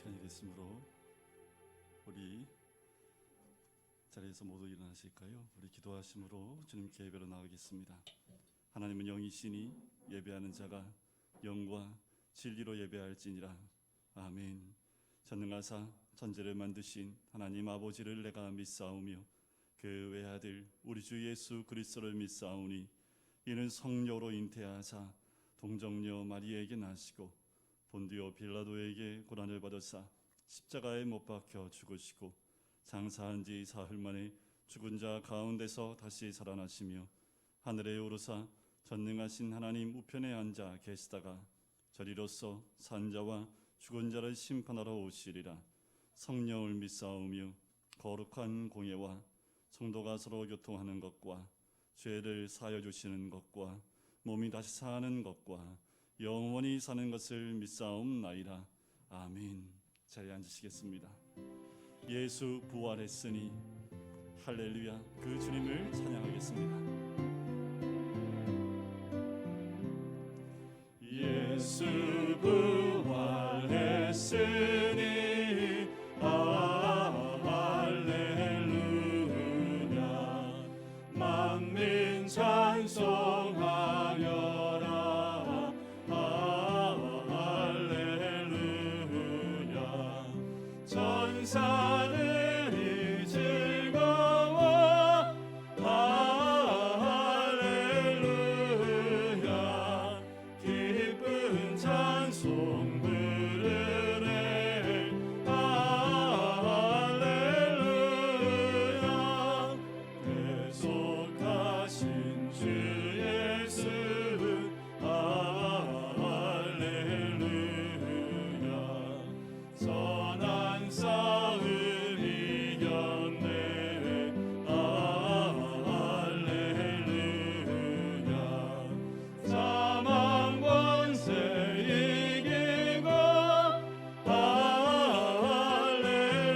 시간이 됐으므로 우리 자리에서 모두 일어나실까요? 우리 기도하심으로 주님께 예배로 나가겠습니다. 하나님은 영이시니 예배하는 자가 영과 진리로 예배할지니라. 아멘. 전능하사 천지를 만드신 하나님 아버지를 내가 믿사오며 그 외아들 우리 주 예수 그리스도를 믿사오니 이는 성령으로 잉태하사 동정녀 마리아에게 나시고 본디오 빌라도에게 고난을 받으사 십자가에 못 박혀 죽으시고 장사한 지 사흘 만에 죽은 자 가운데서 다시 살아나시며 하늘에 오르사 전능하신 하나님 우편에 앉아 계시다가 저리로서 산자와 죽은 자를 심판하러 오시리라. 성령을 믿사오며 거룩한 공예와 성도가 서로 교통하는 것과 죄를 사하여 주시는 것과 몸이 다시 사는 것과 영원히 사는 것을 믿사옵나이다. 아멘. 자리에 앉으시겠습니다. 예수 부활했으니 할렐루야. 그 주님을 찬양하겠습니다. 예수 부활했으니 할렐루야. 만민 찬송하여라. 할렐루야. 전사들이 즐거워. 할렐루야. 기쁜 찬송 부르네. 할렐루야. 대속하신 주 예수. 할렐루야. 선한 싸움 이겼네. 할렐루야. 사망 권세 이기고.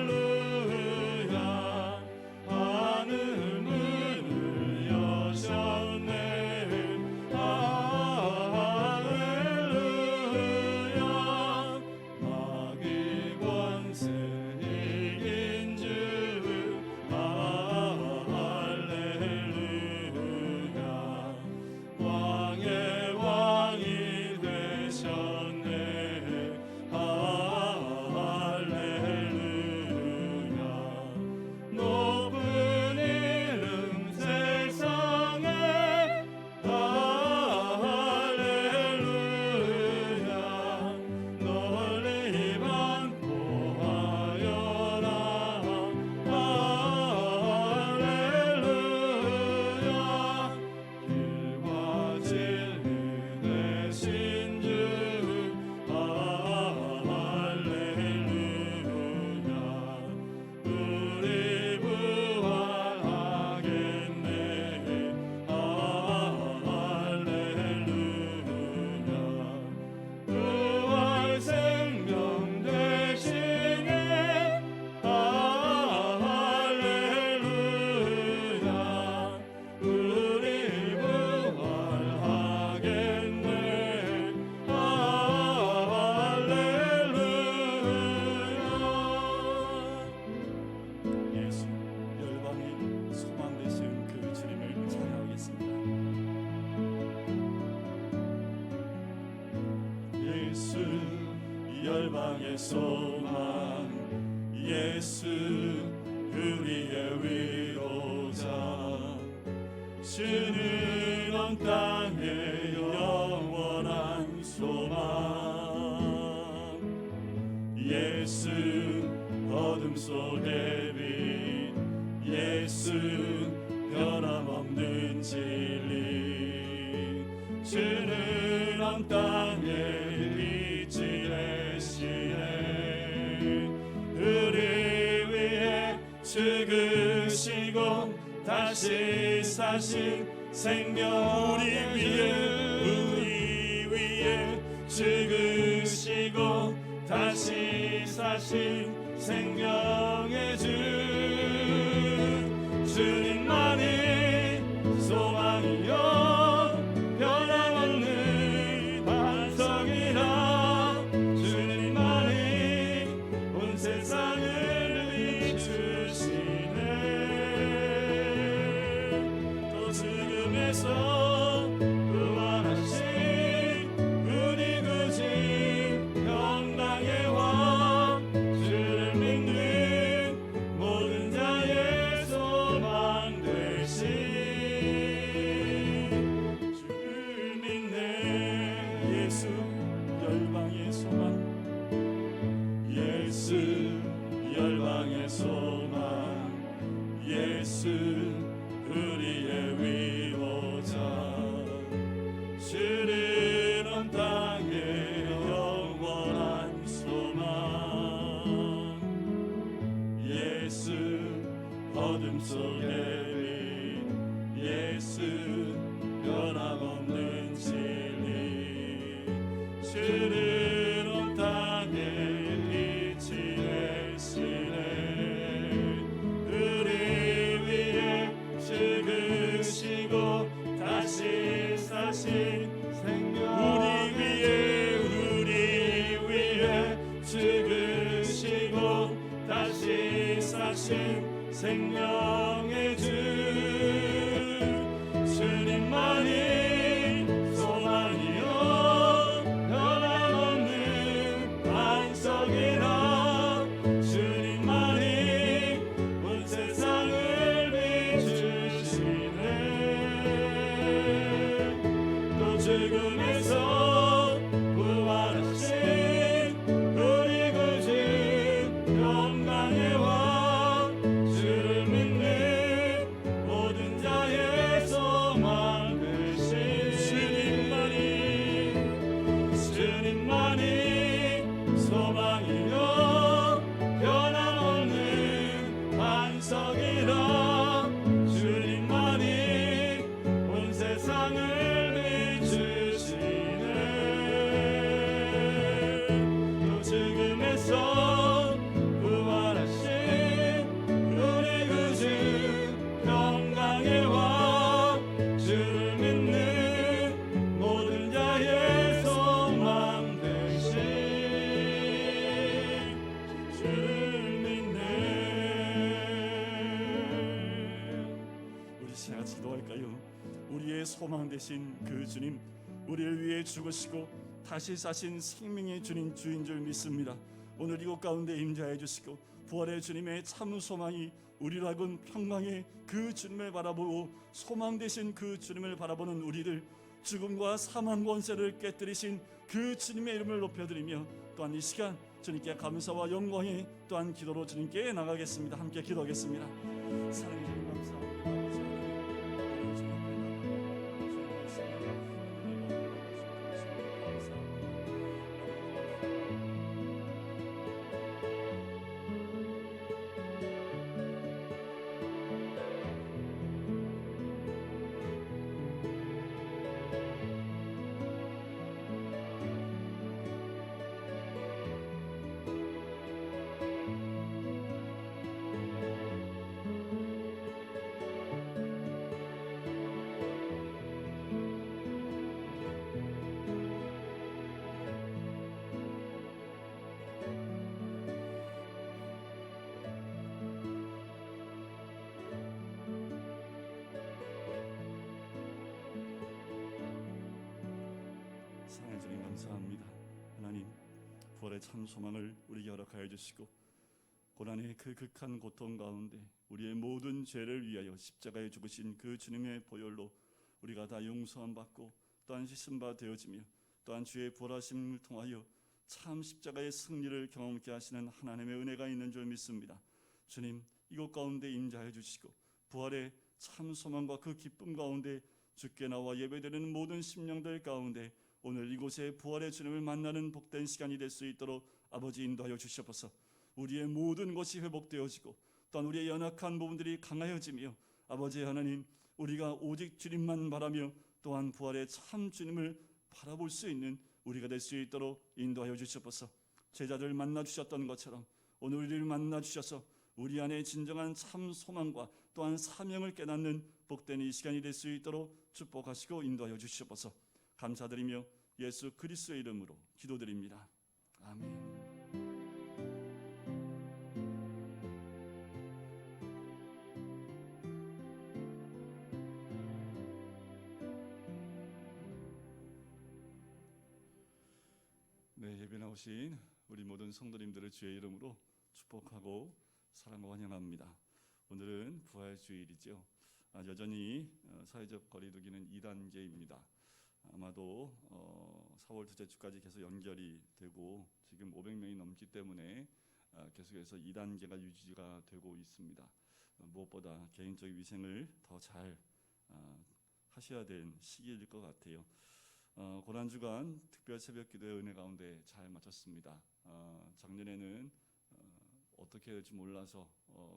할렐루야. 하늘 문을 여셨네. 할렐루야. 마귀 권세 이긴 주. 할렐루야. 왕의 왕이 되셨네. 할렐루야. 높은 이름 세상에. 할렐루야. 널리 반포하여라. 할렐루야. 길과 진리 되신 주. 할렐루야. 우리 부활하겠네. 할렐루야. 부활 생명 되시네. 할렐루야. 우리 부활하겠네. 할렐루야. 예수 열방의 소망 되신 그 주님을 찬양하겠습니다. 예수 열방의 소망. 예수 우리의 위로자. 주는 온 땅의 영원한 소망. 예수 어둠 속의 빛. 예수 변함없는 진리. 주는 온 땅의 빛이 되시네. 우리 위해 죽으시고 다시 사신 생명. 우리 위해 죽으시고 다시 사신 생명의 주. 주님만이 소망이요 변함없는 반석이라. 주님만이 죽음에서 부활하신 우리 구주 평강의 왕 주를 믿는 모든 자의 소망 되신 주를 믿네 예수 열방의 소망 예수 열방의 소망 예수 우리의 위로자 주는 온 땅에 영원한 소망 예수 어둠 속의 빛 예수 변함없는 진리 주는 온 땅에 빛이 되시네 우리 위해 죽으시고 다시 사신 생명 우리 위해 죽으시고 다시 사신 생명의 주 주님만이 소망이요 변함없는 반석이라 주님만이 온 세상을 비추시네 또 죽음에서 부활하신 우리 구주 평강의 왕 주를 믿는 모든 자의 소망 되신 주님만이 소망이요 변함없는 반석이라 주님만이 온 세상을 비추시네 또 죽음에서 부활하신 우리 구주 평강의 왕 주를 믿는 모든 자의 소망 되신 주를 믿네 우리 시간 기도할까요? 우리의 소망 되신 그 주님 우리를 위해 죽으시고 다시 사신 생명의 주님 주인 줄 믿습니다. 오늘 이곳 가운데 임재해 주시고 부활의 주님의 참 소망이 우리로 하여금 평강의 그 주님을 바라보고 소망 되신 그 주님을 바라보는 우리들 죽음과 사망 권세를 깨뜨리신 그 주님의 이름을 높여드리며 또한 이 시간 주님께 감사와 영광의 또한 기도로 주님께 나가겠습니다. 함께 기도하겠습니다. 사랑해 주님 감사합니다. 사랑하는 주님 감사합니다. 하나님 부활의 참 소망을 우리에게 허락하여 주시고 고난의 그 극한 고통 가운데 우리의 모든 죄를 위하여 십자가에 죽으신 그 주님의 보혈로 우리가 다 용서함 받고 또한 씻음 바 되어지며 또한 주의 부활하심을 통하여 참 십자가의 승리를 경험케 하시는 하나님의 은혜가 있는 줄 믿습니다. 주님 이곳 가운데 임재하여 주시고 부활의 참 소망과 그 기쁨 가운데 주께 나와 예배드리는 모든 심령들 가운데 오늘 이곳에 부활의 주님을 만나는 복된 시간이 될 수 있도록 아버지 인도하여 주시옵소서. 우리의 모든 것이 회복되어지고 또한 우리의 연약한 부분들이 강하여지며 아버지 하나님 우리가 오직 주님만 바라며 또한 부활의 참 주님을 바라볼 수 있는 우리가 될 수 있도록 인도하여 주시옵소서. 제자들 만나 주셨던 것처럼 오늘 우리를 만나 주셔서 우리 안에 진정한 참 소망과 또한 사명을 깨닫는 복된 이 시간이 될 수 있도록 축복하시고 인도하여 주시옵소서. 감사드리며 예수 그리스도의 이름으로 기도드립니다. 아멘. 나오신 우리 모든 성도님들을 주의 이름으로 축복하고 사랑과 환영합니다. 오늘은 부활주일이죠. 여전히 사회적 거리두기는 2단계입니다. 아마도 4월 둘째 주까지 계속 연결이 되고 지금 500명이 넘기 때문에 계속해서 2단계가 유지가 되고 있습니다. 무엇보다 개인적 위생을 더 잘 하셔야 되는 시기일 것 같아요. 고난주간 특별 새벽 기도의 은혜 가운데 잘 마쳤습니다. 작년에는 어떻게 해야 될지 몰라서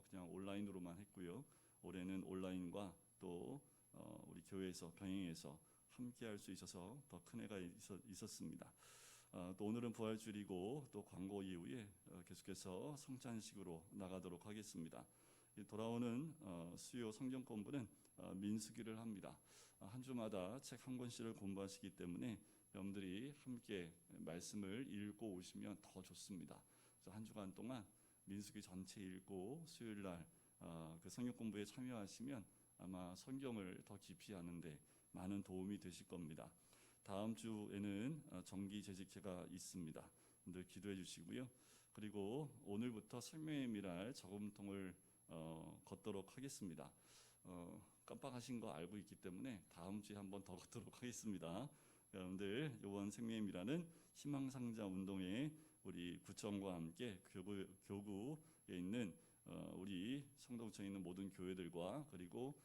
그냥 온라인으로만 했고요. 올해는 온라인과 또 우리 교회에서 병행해서 함께 할 수 있어서 더 큰 애가 있었습니다. 또 오늘은 부활주일이고 또 광고 이후에 계속해서 성찬식으로 나가도록 하겠습니다. 돌아오는 수요 성경 공부는 민수기를 합니다. 한 주마다 책 한 권씩을 공부하시기 때문에 여러분들이 함께 말씀을 읽고 오시면 더 좋습니다. 그래서 한 주간 동안 민수기 전체 읽고 수요일 날 그 성경 공부에 참여하시면 아마 성경을 더 깊이 아는데 많은 도움이 되실 겁니다. 다음 주에는 정기 재직회가 있습니다. 여러분들 기도해 주시고요. 그리고 오늘부터 생명의 미랄 저금통을 걷도록 하겠습니다. 깜빡하신 거 알고 있기 때문에 다음 주에 한번 더 걷도록 하겠습니다. 여러분들 이번 생명의 미랄은 희망상자 운동회 우리 구청과 함께 교구에 있는 우리 성동구청에 있는 모든 교회들과 그리고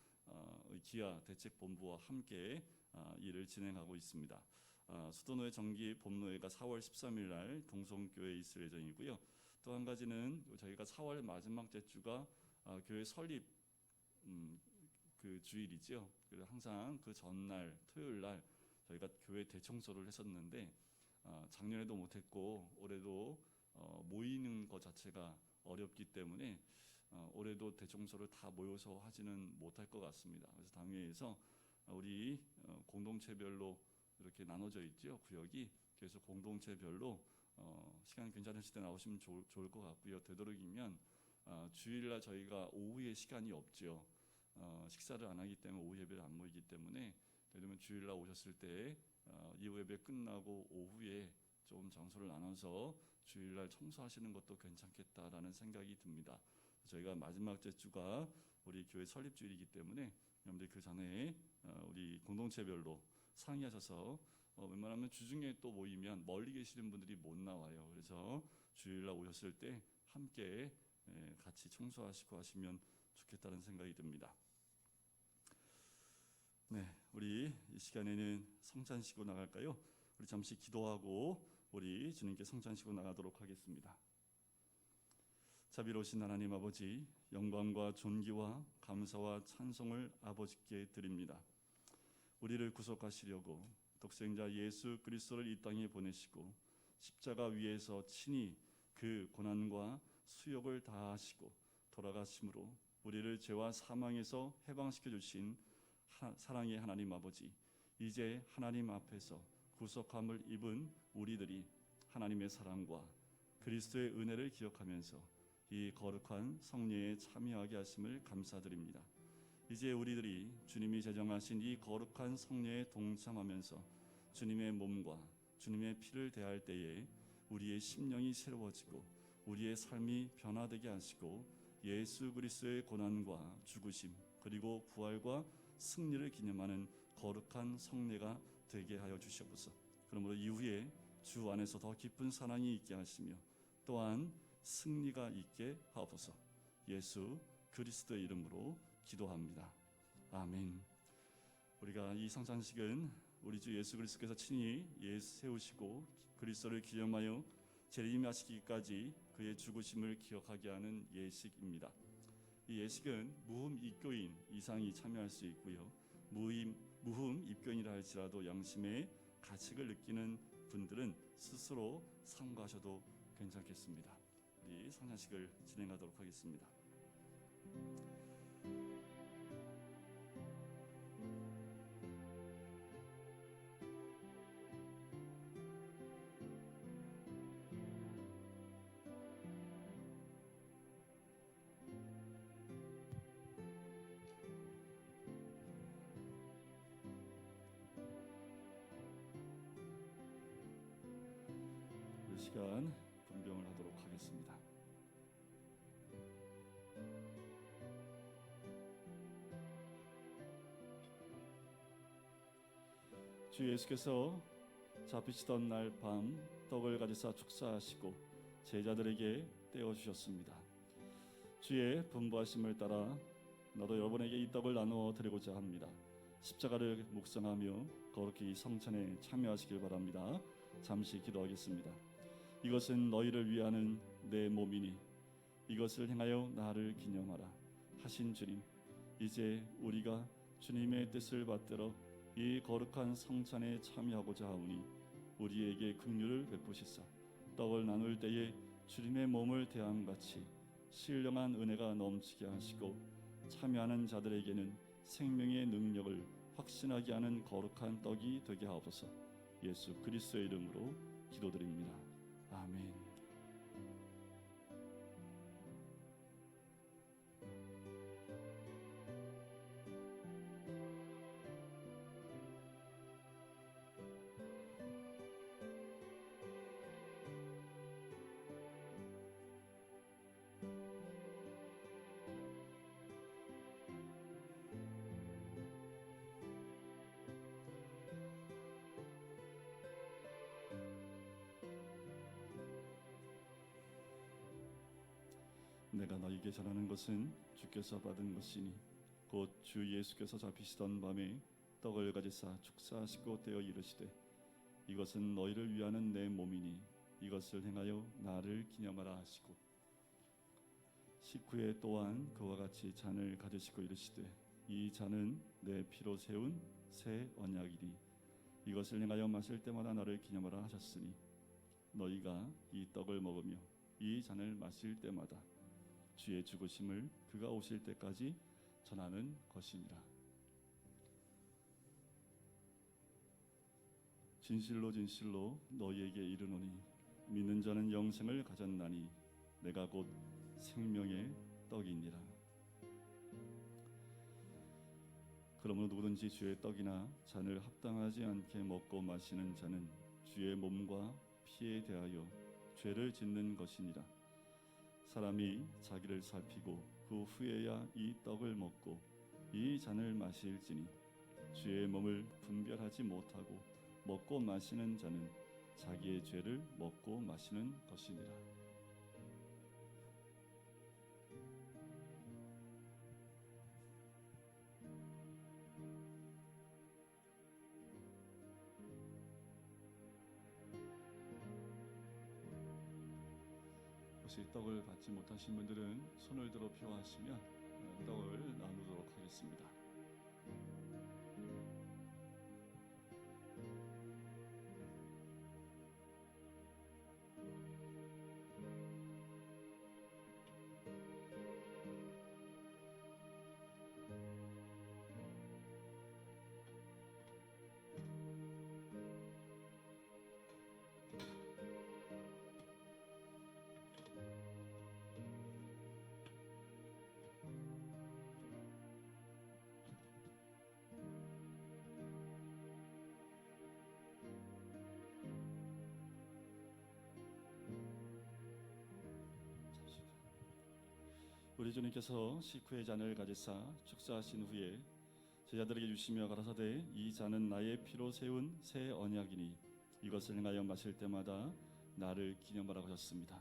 기아 대책본부와 함께 일을 진행하고 있습니다. 수도노회 정기 본노회가 4월 13일 날 동성교회에 있을 예정이고요. 또 한 가지는 저희가 4월 마지막 주가 교회 설립 그 주일이죠. 그래서 항상 그 전날 토요일 날 저희가 교회 대청소를 했었는데 작년에도 못했고 올해도 모이는 것 자체가 어렵기 때문에 올해도 대청소를 다 모여서 하지는 못할 것 같습니다. 그래서 당회에서 우리 공동체별로 이렇게 나눠져 있죠. 구역이. 그래서 공동체별로 시간 괜찮으실 때 나오시면 좋을 것 같고요. 되도록이면 주일날 저희가 오후에 시간이 없죠. 식사를 안 하기 때문에 오후 예배를 안 모이기 때문에 되도록 주일날 오셨을 때 이후 예배 끝나고 오후에 좀 장소를 나눠서 주일날 청소하시는 것도 괜찮겠다라는 생각이 듭니다. 저희가 마지막 주가 우리 교회 설립주일이기 때문에 여러분들 그 전에 우리 공동체별로 상의하셔서 웬만하면 주중에 또 모이면 멀리 계시는 분들이 못 나와요. 그래서 주일날 오셨을 때 함께 같이 청소하시고 하시면 좋겠다는 생각이 듭니다. 네, 우리 이 시간에는 성찬식으로 나갈까요? 우리 잠시 기도하고 우리 주님께 성찬식으로 나가도록 하겠습니다. 자비로우신 하나님 아버지, 영광과 존귀와 감사와 찬송을 아버지께 드립니다. 우리를 구속하시려고 독생자 예수 그리스도를 이 땅에 보내시고 십자가 위에서 친히 그 고난과 수욕을 다하시고 돌아가심으로 우리를 죄와 사망에서 해방시켜 주신 사랑의 하나님 아버지, 이제 하나님 앞에서 구속함을 입은 우리들이 하나님의 사랑과 그리스도의 은혜를 기억하면서 이 거룩한 성례에 참여하게 하심을 감사드립니다. 이제 우리들이 주님이 제정하신 이 거룩한 성례에 동참하면서 주님의 몸과 주님의 피를 대할 때에 우리의 심령이 새로워지고 우리의 삶이 변화되게 하시고 예수 그리스도의 고난과 죽으심 그리고 부활과 승리를 기념하는 거룩한 성례가 되게 하여 주시옵소서. 그러므로 이후에 주 안에서 더 깊은 사랑이 있게 하시며 또한 승리가 있게 하옵소서. 예수 그리스도의 이름으로 기도합니다. 아멘. 우리가 이 성찬식은 우리 주 예수 그리스도께서 친히 세우시고 그리스도를 기념하여 재림하시기까지 그의 죽으심을 기억하게 하는 예식입니다. 이 예식은 무흠 입교인 이상이 참여할 수 있고요. 무흠 입교인이라 할지라도 양심의 가책을 느끼는 분들은 스스로 삼가하셔도 괜찮겠습니다. 우리 성찬식을 진행하도록 하겠습니다. 시간 분병을 하도록 하겠습니다. 주 예수께서 잡히시던 날 밤 떡을 가지사 축사하시고 제자들에게 떼어 주셨습니다. 주의 분부하심을 따라 나도 여러분에게 이 떡을 나누어 드리고자 합니다. 십자가를 묵상하며 거룩히 이 성찬에 참여하시길 바랍니다. 잠시 기도하겠습니다. 이것은 너희를 위하는 내 몸이니 이것을 행하여 나를 기념하라 하신 주님, 이제 우리가 주님의 뜻을 받들어 이 거룩한 성찬에 참여하고자 하오니 우리에게 긍휼을 베푸시사 떡을 나눌 때에 주님의 몸을 대함같이 신령한 은혜가 넘치게 하시고 참여하는 자들에게는 생명의 능력을 확신하게 하는 거룩한 떡이 되게 하옵소서. 예수 그리스도의 이름으로 기도드립니다. 아멘. 내가 너희에게 전하는 것은 주께서 받은 것이니 곧 주 예수께서 잡히시던 밤에 떡을 가지사 축사하시고 떼어 이르시되 이것은 너희를 위하는 내 몸이니 이것을 행하여 나를 기념하라 하시고 식후에 또한 그와 같이 잔을 가지시고 이르시되 이 잔은 내 피로 세운 새 언약이니 이것을 행하여 마실 때마다 나를 기념하라 하셨으니 너희가 이 떡을 먹으며 이 잔을 마실 때마다 주의 죽으심을 그가 오실 때까지 전하는 것이니라. 진실로 진실로 너희에게 이르노니 믿는 자는 영생을 가졌나니 내가 곧 생명의 떡이니라. 그러므로 누구든지 주의 떡이나 잔을 합당하지 않게 먹고 마시는 자는 주의 몸과 피에 대하여 죄를 짓는 것이니라. 사람이 자기를 살피고 그 후에야 이 떡을 먹고 이 잔을 마실지니 주의 몸을 분별하지 못하고 먹고 마시는 자는 자기의 죄를 먹고 마시는 것이니라. 혹시 떡을 받지 못하신 분들은 손을 들어 표하시면 떡을 나누도록 하겠습니다. 우리 주님께서 식후의 잔을 가지사 축사하신 후에 제자들에게 주시며 가라사대 이 잔은 나의 피로 세운 새 언약이니 이것을 행하여 마실 때마다 나를 기념하라고 하셨습니다.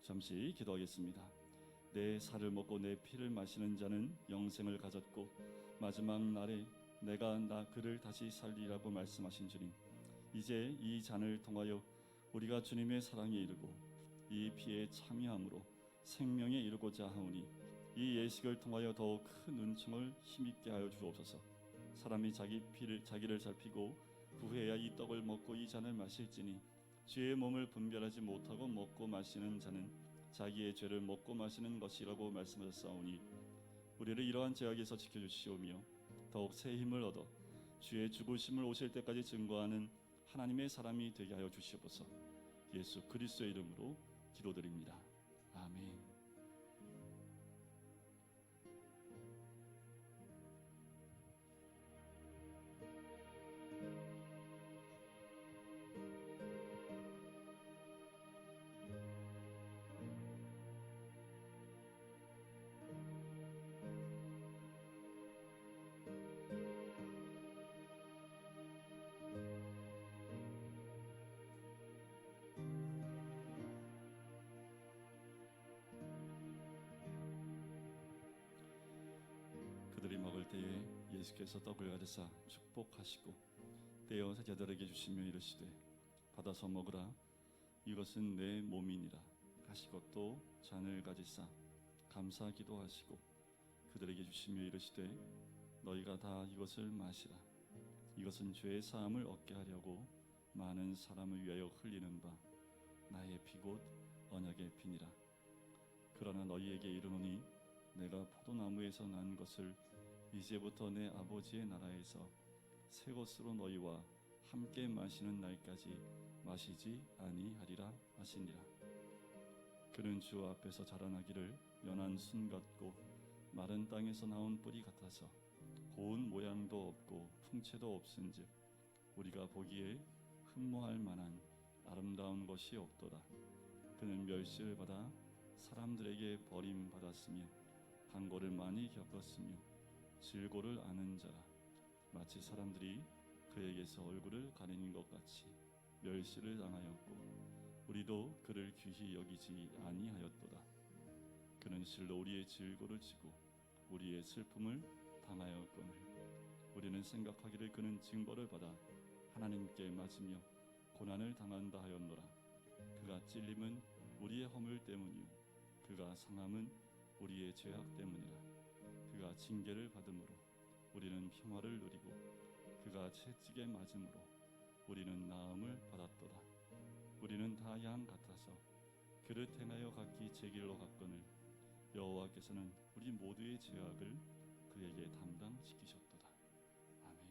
잠시 기도하겠습니다. 내 살을 먹고 내 피를 마시는 자는 영생을 가졌고 마지막 날에 내가 그를 다시 살리라고 말씀하신 주님, 이제 이 잔을 통하여 우리가 주님의 사랑에 이르고 이 피에 참여함으로 생명에 이르고자 하오니 이 예식을 통하여 더욱 큰 은총을 힘있게 하여 주옵소서. 사람이 자기를 살피고 그 후에야 이 떡을 먹고 이 잔을 마실지니 주의 몸을 분별하지 못하고 먹고 마시는 자는 자기의 죄를 먹고 마시는 것이라고 말씀하셨사오니 우리를 이러한 죄악에서 지켜주시오며 더욱 새 힘을 얻어 주의 죽으심을 오실 때까지 증거하는 하나님의 사람이 되게 하여 주시옵소서. 예수 그리스도의 이름으로 기도드립니다. 아멘. 먹을 때에 예수께서 떡을 가져사 축복하시고 떼어 제자들에게 주시며 이르시되 받아서 먹으라 이것은 내 몸이니라 하시고 또 잔을 가지사 감사하기도 하시고 그들에게 주시며 이르시되 너희가 다 이것을 마시라 이것은 죄의 사함을 얻게 하려고 많은 사람을 위하여 흘리는 바 나의 피 곧 언약의 피니라. 그러나 너희에게 이르노니 내가 포도나무에서 난 것을 이제부터 내 아버지의 나라에서 새 것으로 너희와 함께 마시는 날까지 마시지 아니하리라 하시니라. 그는 주 앞에서 자라나기를 연한 순 같고 마른 땅에서 나온 뿌리 같아서 고운 모양도 없고 풍채도 없은즉 우리가 보기에 흠모할 만한 아름다운 것이 없도다. 그는 멸시를 받아 사람들에게 버림받았으며 강고를 많이 겪었으며 질고를 아는 자라. 마치 사람들이 그에게서 얼굴을 가리는 것 같이 멸시를 당하였고 우리도 그를 귀히 여기지 아니하였도다. 그는 실로 우리의 질고를 지고 우리의 슬픔을 당하였거늘 우리는 생각하기를 그는 징벌을 받아 하나님께 맞으며 고난을 당한다 하였노라. 그가 찔림은 우리의 허물 때문이요 그가 상함은 우리의 죄악 때문이라. 그가 징계를 받음으로 우리는 평화를 누리고 그가 채찍에 맞음으로 우리는 나음을 받았도다. 우리는 다 양 같아서 그를 행하여 각기 제 길로 갔거늘 여호와께서는 우리 모두의 죄악을 그에게 담당시키셨도다. 아멘.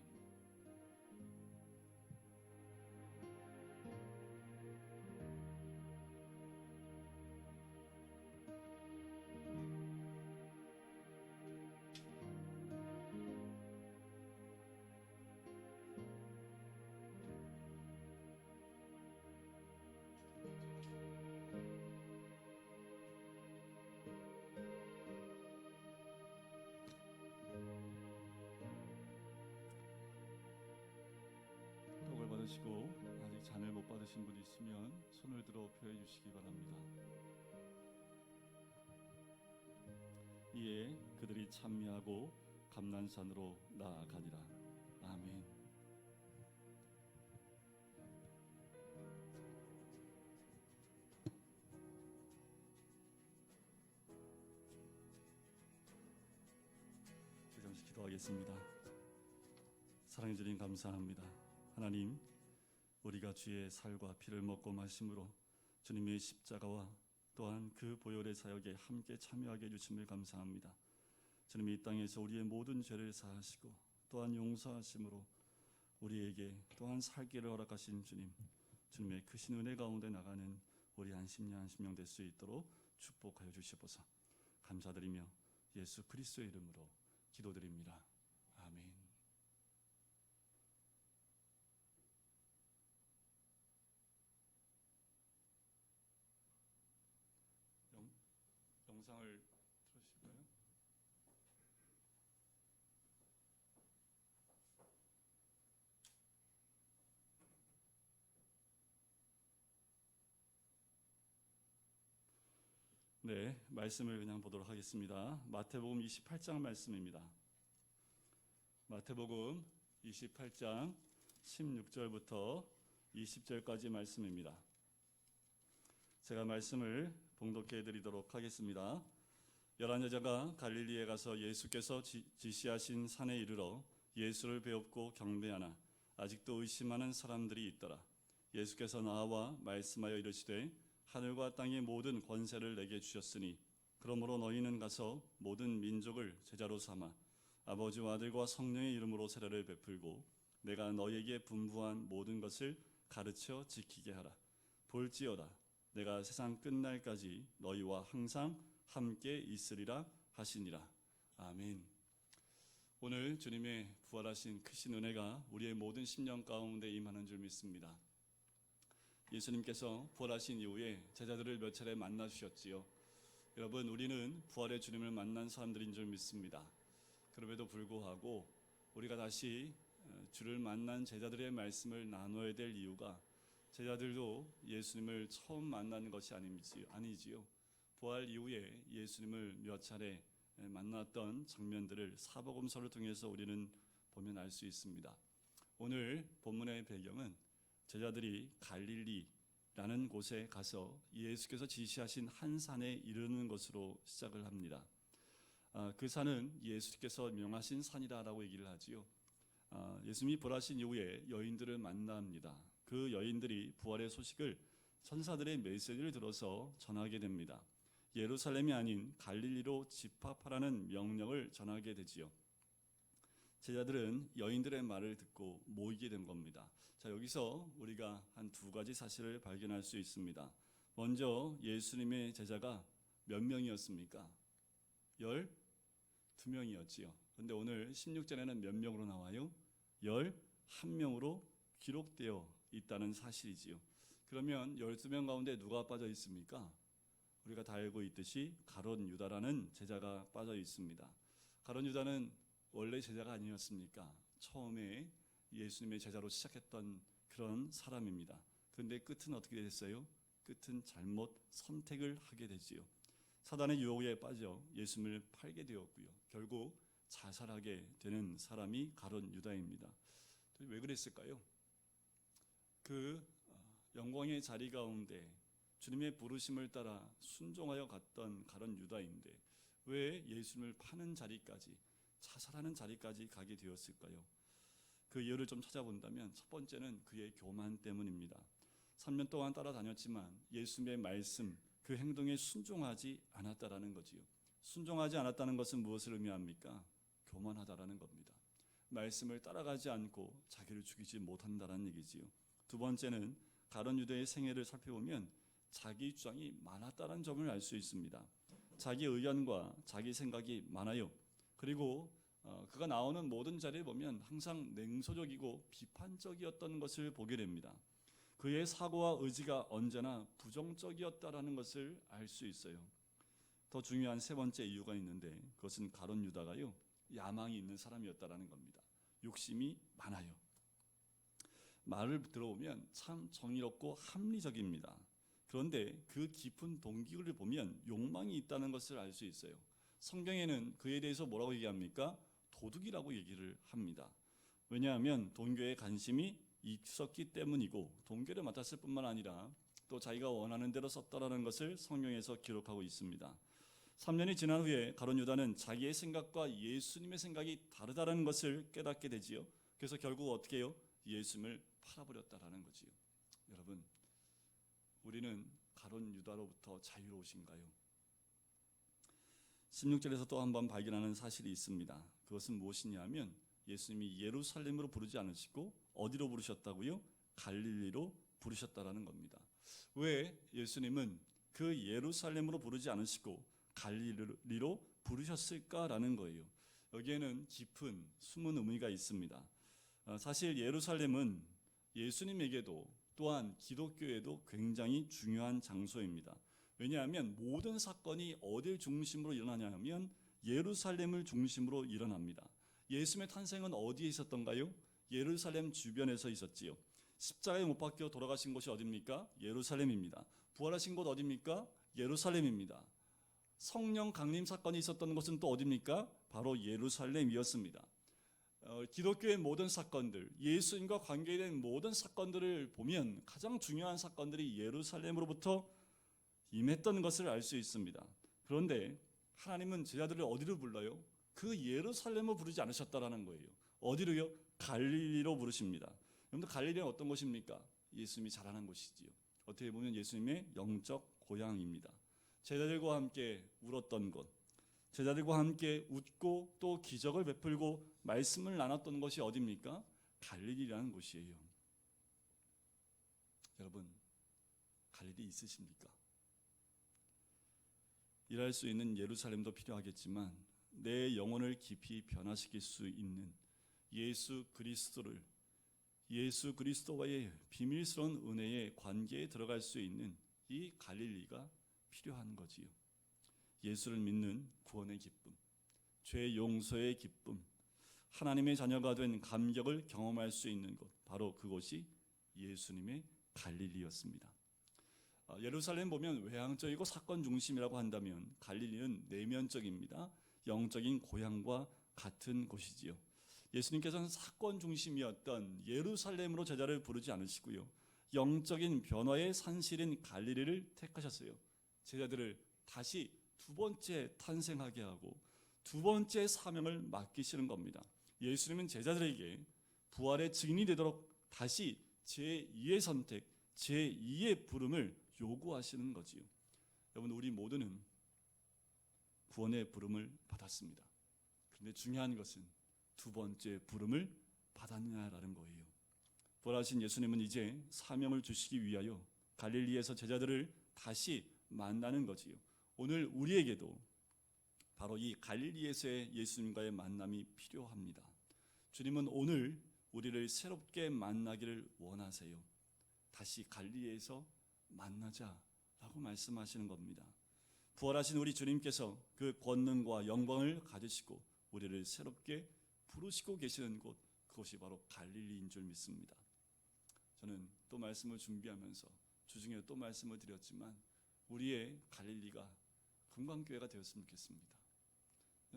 떡을 받으시고 아직 잔을 못 받으신 분이 있으면 손을 들어 표해 주시기 바랍니다. 이에 그들이 찬미하고 감난산으로 나아가니라. 아멘. 잠시 기도하겠습니다. 사랑해 주님 감사합니다. 하나님, 우리가 주의 살과 피를 먹고 마심으로 주님의 십자가와 또한 그 보혈의 사역에 함께 참여하게 해주심을 감사합니다. 주님이 이 땅에서 우리의 모든 죄를 사하시고 또한 용서하심으로 우리에게 또한 살기를 허락하신 주님, 주님의 크신 은혜 가운데 나가는 우리 한심령 될 수 있도록 축복하여 주시옵소서. 감사드리며 예수 그리스도의 이름으로 기도드립니다. 아멘. 영상을 틀어주실까요? 네, 말씀을 그냥 보도록 하겠습니다. 마태복음 28장 말씀입니다. 마태복음 28장 16절부터 20절까지 말씀입니다. 제가 말씀을 봉독해 드리도록 하겠습니다. 열한 여자가 갈릴리에 가서 예수께서 지시하신 산에 이르러 예수를 배웁고 경배하나 아직도 의심하는 사람들이 있더라. 예수께서 나와 말씀하여 이르시되 하늘과 땅의 모든 권세를 내게 주셨으니 그러므로 너희는 가서 모든 민족을 제자로 삼아 아버지와 아들과 성령의 이름으로 세례를 베풀고 내가 너희에게 분부한 모든 것을 가르쳐 지키게 하라. 볼지어다 내가 세상 끝날까지 너희와 항상 함께 있으리라 하시니라. 아멘. 오늘 주님의 부활하신 크신 은혜가 우리의 모든 심령 가운데 임하는 줄 믿습니다. 예수님께서 부활하신 이후에 제자들을 몇 차례 만나 주셨지요. 여러분, 우리는 부활의 주님을 만난 사람들인 줄 믿습니다. 그럼에도 불구하고 우리가 다시 주를 만난 제자들의 말씀을 나눠야 될 이유가 제자들도 예수님을 처음 만나는 것이 아니지요. 부활 이후에 예수님을 몇 차례 만났던 장면들을 사복음서를 통해서 우리는 보면 알 수 있습니다. 오늘 본문의 배경은 제자들이 갈릴리라는 곳에 가서 예수께서 지시하신 한 산에 이르는 것으로 시작을 합니다. 그 산은 예수께서 명하신 산이다라고 얘기를 하지요. 예수님이 부활하신 이후에 여인들을 만납니다. 그 여인들이 부활의 소식을 천사들의 메시지를 들어서 전하게 됩니다. 예루살렘이 아닌 갈릴리로 집합하라는 명령을 전하게 되지요. 제자들은 여인들의 말을 듣고 모이게 된 겁니다. 자, 여기서 우리가 한 두 가지 사실을 발견할 수 있습니다. 먼저 예수님의 제자가 몇 명이었습니까? 12명이었지요. 그런데 오늘 16절에는 몇 명으로 나와요? 11명으로 기록되어 있다는 사실이지요. 그러면 12명 가운데 누가 빠져 있습니까? 우리가 다 알고 있듯이 가룟 유다라는 제자가 빠져 있습니다. 가룟 유다는 원래 제자가 아니었습니까? 처음에 예수님의 제자로 시작했던 그런 사람입니다. 그런데 끝은 어떻게 됐어요? 끝은 잘못 선택을 하게 되지요. 사단의 유혹에 빠져 예수님을 팔게 되었고요. 결국 자살하게 되는 사람이 가룟 유다입니다. 왜 그랬을까요? 그 영광의 자리 가운데 주님의 부르심을 따라 순종하여 갔던 가룟 유다인데 왜 예수님을 파는 자리까지, 자살하는 자리까지 가게 되었을까요? 그 이유를 좀 찾아본다면 첫 번째는 그의 교만 때문입니다. 3년 동안 따라다녔지만 예수님의 말씀, 그 행동에 순종하지 않았다라는 거지요. 순종하지 않았다는 것은 무엇을 의미합니까? 교만하다라는 겁니다. 말씀을 따라가지 않고 자기를 죽이지 못한다라는 얘기지요. 두 번째는 가룟 유다의 생애를 살펴보면 자기 주장이 많았다는 점을 알 수 있습니다. 자기 의견과 자기 생각이 많아요. 그리고 그가 나오는 모든 자리에 보면 항상 냉소적이고 비판적이었던 것을 보게 됩니다. 그의 사고와 의지가 언제나 부정적이었다라는 것을 알 수 있어요. 더 중요한 세 번째 이유가 있는데 그것은 가룟 유다가요, 야망이 있는 사람이었다라는 겁니다. 욕심이 많아요. 말을 들어보면 참 정의롭고 합리적입니다. 그런데 그 깊은 동기를 보면 욕망이 있다는 것을 알 수 있어요. 성경에는 그에 대해서 뭐라고 얘기합니까? 도둑이라고 얘기를 합니다. 왜냐하면 동교에 관심이 있었기 때문이고 동교를 맡았을 뿐만 아니라 또 자기가 원하는 대로 썼다라는 것을 성경에서 기록하고 있습니다. 3년이 지난 후에 가룟 유다는 자기의 생각과 예수님의 생각이 다르다는 것을 깨닫게 되지요. 그래서 결국 어떻게 해요? 예수님을 팔아버렸다라는 거지요. 여러분, 우리는 가룟 유다로부터 자유로우신가요? 16절에서 또 한 번 발견하는 사실이 있습니다. 그것은 무엇이냐면 예수님이 예루살렘으로 부르지 않으시고 어디로 부르셨다고요? 갈릴리로 부르셨다라는 겁니다. 왜 예수님은 그 예루살렘으로 부르지 않으시고 갈릴리로 부르셨을까라는 거예요. 여기에는 깊은 숨은 의미가 있습니다. 사실 예루살렘은 예수님에게도 또한 기독교에도 굉장히 중요한 장소입니다. 왜냐하면 모든 사건이 어딜 중심으로 일어나냐면 예루살렘을 중심으로 일어납니다. 예수님의 탄생은 어디에 있었던가요? 예루살렘 주변에서 있었지요. 십자가에 못 박혀 돌아가신 곳이 어디입니까? 예루살렘입니다. 부활하신 곳 어디입니까? 예루살렘입니다. 성령 강림 사건이 있었던 곳은 또 어디입니까? 바로 예루살렘이었습니다. 기독교의 모든 사건들, 예수님과 관계된 모든 사건들을 보면 가장 중요한 사건들이 예루살렘으로부터 임했던 것을 알 수 있습니다. 그런데 하나님은 제자들을 어디로 불러요? 그 예루살렘으로 부르지 않으셨다라는 거예요. 어디로요? 갈릴리로 부르십니다. 여러분들 갈릴리는 어떤 곳입니까? 예수님이 자라난 곳이지요. 어떻게 보면 예수님의 영적 고향입니다. 제자들과 함께 울었던 곳, 제자들과 함께 웃고 또 기적을 베풀고 말씀을 나눴던 것이 어디입니까? 갈릴리라는 곳이에요. 여러분, 갈릴리 있으십니까? 일할 수 있는 예루살렘도 필요하겠지만 내 영혼을 깊이 변화시킬 수 있는 예수 그리스도와의 비밀스러운 은혜의 관계에 들어갈 수 있는 이 갈릴리가 필요한 거지요. 예수를 믿는 구원의 기쁨, 죄 용서의 기쁨, 하나님의 자녀가 된 감격을 경험할 수 있는 곳, 바로 그곳이 예수님의 갈릴리였습니다. 예루살렘 보면 외향적이고 사건 중심이라고 한다면 갈릴리는 내면적입니다. 영적인 고향과 같은 곳이지요. 예수님께서는 사건 중심이었던 예루살렘으로 제자를 부르지 않으시고요, 영적인 변화의 산실인 갈릴리를 택하셨어요. 제자들을 다시 두 번째 탄생하게 하고 두 번째 사명을 맡기시는 겁니다. 예수님은 제자들에게 부활의 증인이 되도록 다시 제2의 선택, 제2의 부름을 요구하시는 거지요. 여러분, 우리 모두는 구원의 부름을 받았습니다. 그런데 중요한 것은 두 번째 부름을 받았냐라는 거예요. 부활하신 예수님은 이제 사명을 주시기 위하여 갈릴리에서 제자들을 다시 만나는 거지요. 오늘 우리에게도 바로 이 갈릴리에서의 예수님과의 만남이 필요합니다. 주님은 오늘 우리를 새롭게 만나기를 원하세요. 다시 갈릴리에서 만나자라고 말씀하시는 겁니다. 부활하신 우리 주님께서 그 권능과 영광을 가지시고 우리를 새롭게 부르시고 계시는 곳, 그것이 바로 갈릴리인 줄 믿습니다. 저는 또 말씀을 준비하면서 주중에 또 말씀을 드렸지만 우리의 갈릴리가 금강교회가 되었으면 좋겠습니다.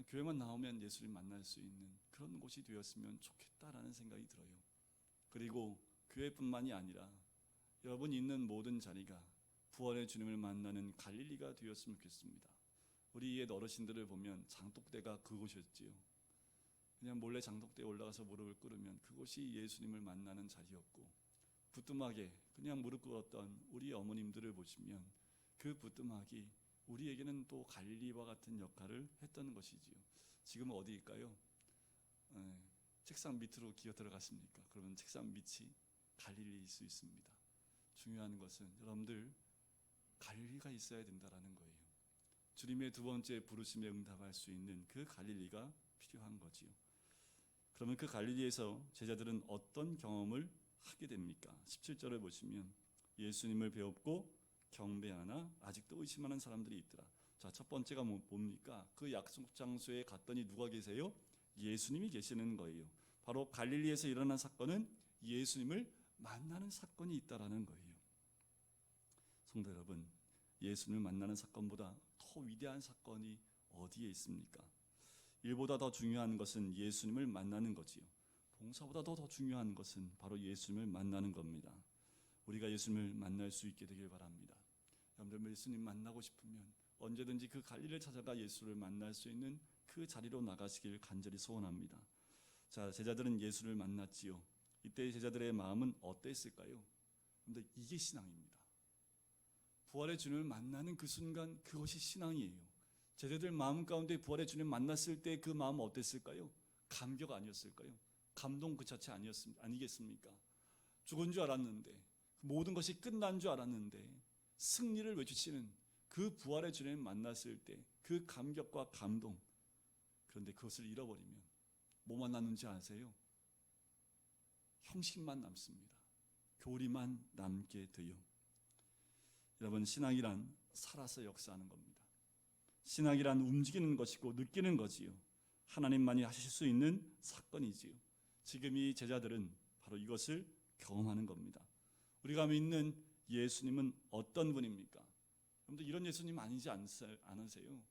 교회만 나오면 예수를 만날 수 있는 그런 곳이 되었으면 좋겠다라는 생각이 들어요. 그리고 교회뿐만이 아니라 여러분 있는 모든 자리가 부활의 주님을 만나는 갈릴리가 되었으면 좋겠습니다. 우리 옛 어르신들을 보면 장독대가 그곳이었지요. 그냥 몰래 장독대에 올라가서 무릎을 꿇으면 그곳이 예수님을 만나는 자리였고, 부뚜막에 그냥 무릎 꿇었던 우리 어머님들을 보시면 그 부뚜막이 우리에게는 또 갈릴리와 같은 역할을 했던 것이지요. 지금은 어디일까요? 책상 밑으로 기어 들어갔습니까? 그러면 책상 밑이 갈릴리일 수 있습니다. 중요한 것은 여러분들 갈릴리가 있어야 된다라는 거예요. 주님의 두 번째 부르심에 응답할 수 있는 그 갈릴리가 필요한 거지요. 그러면 그 갈릴리에서 제자들은 어떤 경험을 하게 됩니까? 17절을 보시면 예수님을 배웠고 경배하나 아직도 의심하는 사람들이 있더라. 자, 첫 번째가 뭡니까? 그 약속 장소에 갔더니 누가 계세요? 예수님이 계시는 거예요. 바로 갈릴리에서 일어난 사건은 예수님을 만나는 사건이 있다라는 거예요. 성도 여러분, 예수님을 만나는 사건보다 더 위대한 사건이 어디에 있습니까? 일보다 더 중요한 것은 예수님을 만나는 거지요. 봉사보다 더 중요한 것은 바로 예수님을 만나는 겁니다. 우리가 예수님을 만날 수 있게 되길 바랍니다. 여러분들 예수님 만나고 싶으면 언제든지 그 갈릴리를 찾아가 예수를 만날 수 있는 그 자리로 나가시길 간절히 소원합니다. 자, 제자들은 예수를 만났지요. 이때 제자들의 마음은 어땠을까요? 근데 이게 신앙입니다. 부활의 주님을 만나는 그 순간, 그것이 신앙이에요. 제자들 마음 가운데 부활의 주님을 만났을 때 그 마음은 어땠을까요? 감격 아니었을까요? 감동 그 자체 아니겠습니까? 죽은 줄 알았는데, 모든 것이 끝난 줄 알았는데 승리를 외치시는 그 부활의 주님을 만났을 때 그 감격과 감동, 그런데 그것을 잃어버리면 뭐만 남는지 아세요? 형식만 남습니다. 교리만 남게 돼요. 여러분, 신앙이란 살아서 역사하는 겁니다. 신앙이란 움직이는 것이고 느끼는 거지요. 하나님만이 하실 수 있는 사건이지요. 지금 이 제자들은 바로 이것을 경험하는 겁니다. 우리가 믿는 예수님은 어떤 분입니까? 여러분들 이런 예수님 아니지 않으세요?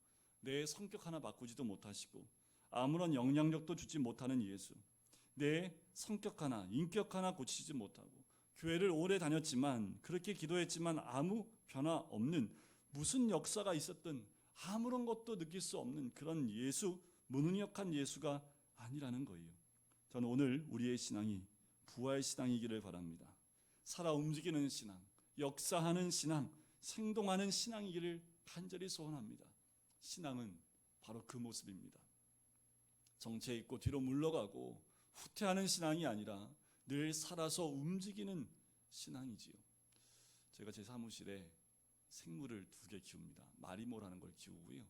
내 성격 하나 바꾸지도 못하시고 아무런 영향력도 주지 못하는 예수, 내 성격 하나, 인격 하나 고치지 못하고 교회를 오래 다녔지만 그렇게 기도했지만 아무 변화 없는, 무슨 역사가 있었든 아무런 것도 느낄 수 없는 그런 예수, 무능력한 예수가 아니라는 거예요. 저는 오늘 우리의 신앙이 부활 신앙이기를 바랍니다. 살아 움직이는 신앙, 역사하는 신앙, 생동하는 신앙이기를 간절히 소원합니다. 신앙은 바로 그 모습입니다. 정체 있고 뒤로 물러가고 후퇴하는 신앙이 아니라 늘 살아서 움직이는 신앙이지요. 제가 제 사무실에 생물을 2개 키웁니다. 마리모라는 걸 키우고요,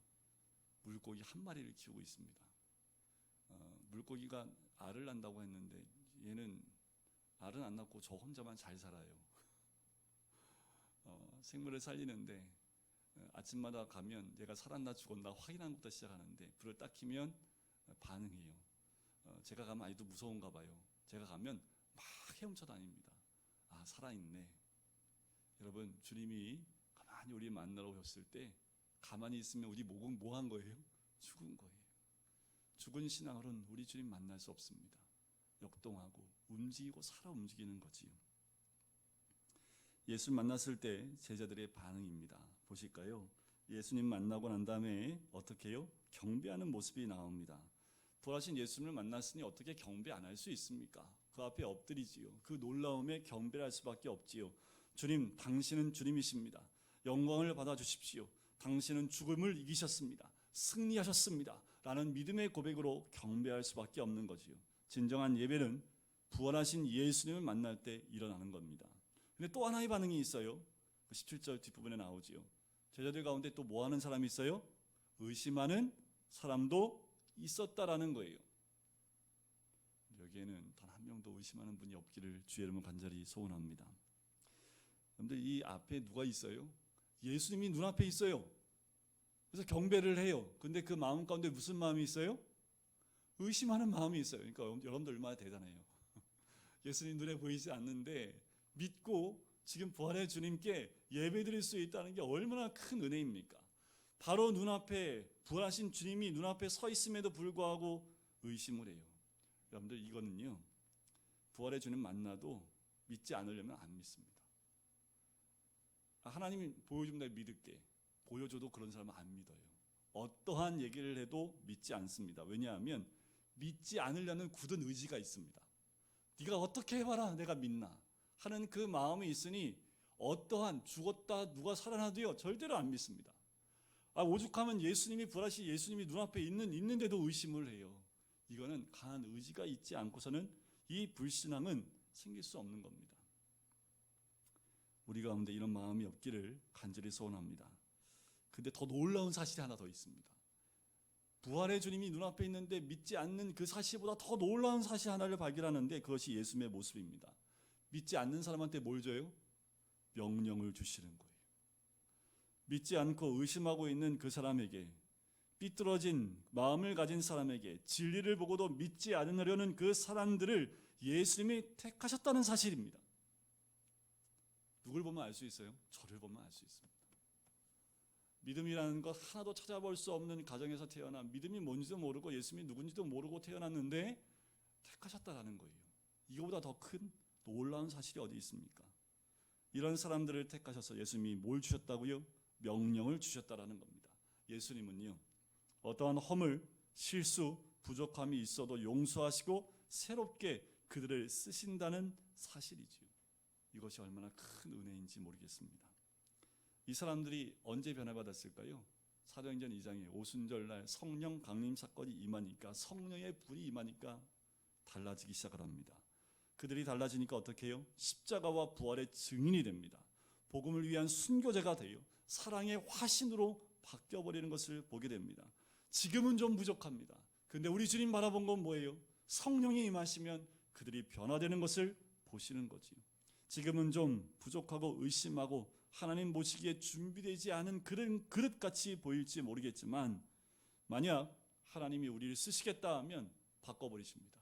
물고기 1마리를 키우고 있습니다. 물고기가 알을 낳는다고 했는데 얘는 알은 안 낳고 저 혼자만 잘 살아요. 생물을 살리는데 아침마다 가면 얘가 살았나 죽었나 확인하는 것부터 시작하는데 불을 딱 켜면 반응해요. 제가 가면 아직도 무서운가 봐요. 제가 가면 막 헤엄쳐 다닙니다. 아, 살아있네. 여러분, 주님이 가만히 우리 만나러 오셨을 때 가만히 있으면 우리 목은 뭐 한 거예요? 죽은 거예요. 죽은 신앙으로는 우리 주님 만날 수 없습니다. 역동하고 움직이고 살아 움직이는 거지요. 예수 만났을 때 제자들의 반응입니다. 보실까요? 예수님 만나고 난 다음에 어떻게 해요? 경배하는 모습이 나옵니다. 부활하신 예수님을 만났으니 어떻게 경배 안 할 수 있습니까? 그 앞에 엎드리지요. 그 놀라움에 경배를 할 수밖에 없지요. 주님, 당신은 주님이십니다. 영광을 받아주십시오. 당신은 죽음을 이기셨습니다. 승리하셨습니다. 라는 믿음의 고백으로 경배할 수밖에 없는 거지요. 진정한 예배는 부활하신 예수님을 만날 때 일어나는 겁니다. 근데 또 하나의 반응이 있어요. 17절 뒷부분에 나오지요. 제자들 가운데 또 뭐 하는 사람이 있어요? 의심하는 사람도 있었다라는 거예요. 여기에는 단 한 명도 의심하는 분이 없기를 주의 이름으로 간절히 소원합니다. 여러분들, 이 앞에 누가 있어요? 예수님이 눈앞에 있어요. 그래서 경배를 해요. 근데 그 마음 가운데 무슨 마음이 있어요? 의심하는 마음이 있어요. 그러니까 여러분들 얼마나 대단해요. 예수님 눈에 보이지 않는데 믿고 지금 부활의 주님께 예배드릴 수 있다는 게 얼마나 큰 은혜입니까? 바로 눈앞에 부활하신 주님이 눈앞에 서 있음에도 불구하고 의심을 해요. 여러분들, 이거는요, 부활의 주님 만나도 믿지 않으려면 안 믿습니다. 하나님이 보여주면 내가 믿을게, 보여줘도 그런 사람은 안 믿어요. 어떠한 얘기를 해도 믿지 않습니다. 왜냐하면 믿지 않으려는 굳은 의지가 있습니다. 네가 어떻게 해봐라 내가 믿나 하는 그 마음이 있으니 어떠한 죽었다 누가 살아나도요 절대로 안 믿습니다. 오죽하면 예수님이 부활하신 예수님이 눈앞에 있는데도 의심을 해요. 이거는 강한 의지가 있지 않고서는 이 불신앙은 생길 수 없는 겁니다. 우리 가운데 이런 마음이 없기를 간절히 소원합니다. 근데 더 놀라운 사실이 하나 더 있습니다. 부활의 주님이 눈앞에 있는데 믿지 않는 그 사실보다 더 놀라운 사실 하나를 발견하는데 그것이 예수님의 모습입니다. 믿지 않는 사람한테 뭘 줘요? 명령을 주시는 거예요. 믿지 않고 의심하고 있는 그 사람에게, 삐뚤어진 마음을 가진 사람에게, 진리를 보고도 믿지 않으려는 그 사람들을 예수님이 택하셨다는 사실입니다. 누굴 보면 알 수 있어요? 저를 보면 알 수 있습니다. 믿음이라는 것 하나도 찾아볼 수 없는 가정에서 태어나 믿음이 뭔지도 모르고 예수님이 누군지도 모르고 태어났는데 택하셨다라는 거예요. 이거보다 더 큰 놀라운 사실이 어디 있습니까? 이런 사람들을 택하셔서 예수님이 뭘 주셨다고요? 명령을 주셨다라는 겁니다. 예수님은요, 어떠한 허물, 실수, 부족함이 있어도 용서하시고 새롭게 그들을 쓰신다는 사실이지요. 이것이 얼마나 큰 은혜인지 모르겠습니다. 이 사람들이 언제 변화받았을까요? 사도행전 2장에 오순절날 성령 강림 사건이 임하니까, 성령의 불이 임하니까 달라지기 시작을 합니다. 그들이 달라지니까 어떻게 해요? 십자가와 부활의 증인이 됩니다. 복음을 위한 순교자가 돼요. 사랑의 화신으로 바뀌어버리는 것을 보게 됩니다. 지금은 좀 부족합니다. 근데 우리 주님 바라본 건 뭐예요? 성령이 임하시면 그들이 변화되는 것을 보시는 거지요. 지금은 좀 부족하고 의심하고 하나님 모시기에 준비되지 않은 그런 그릇같이 보일지 모르겠지만, 만약 하나님이 우리를 쓰시겠다 하면 바꿔버리십니다.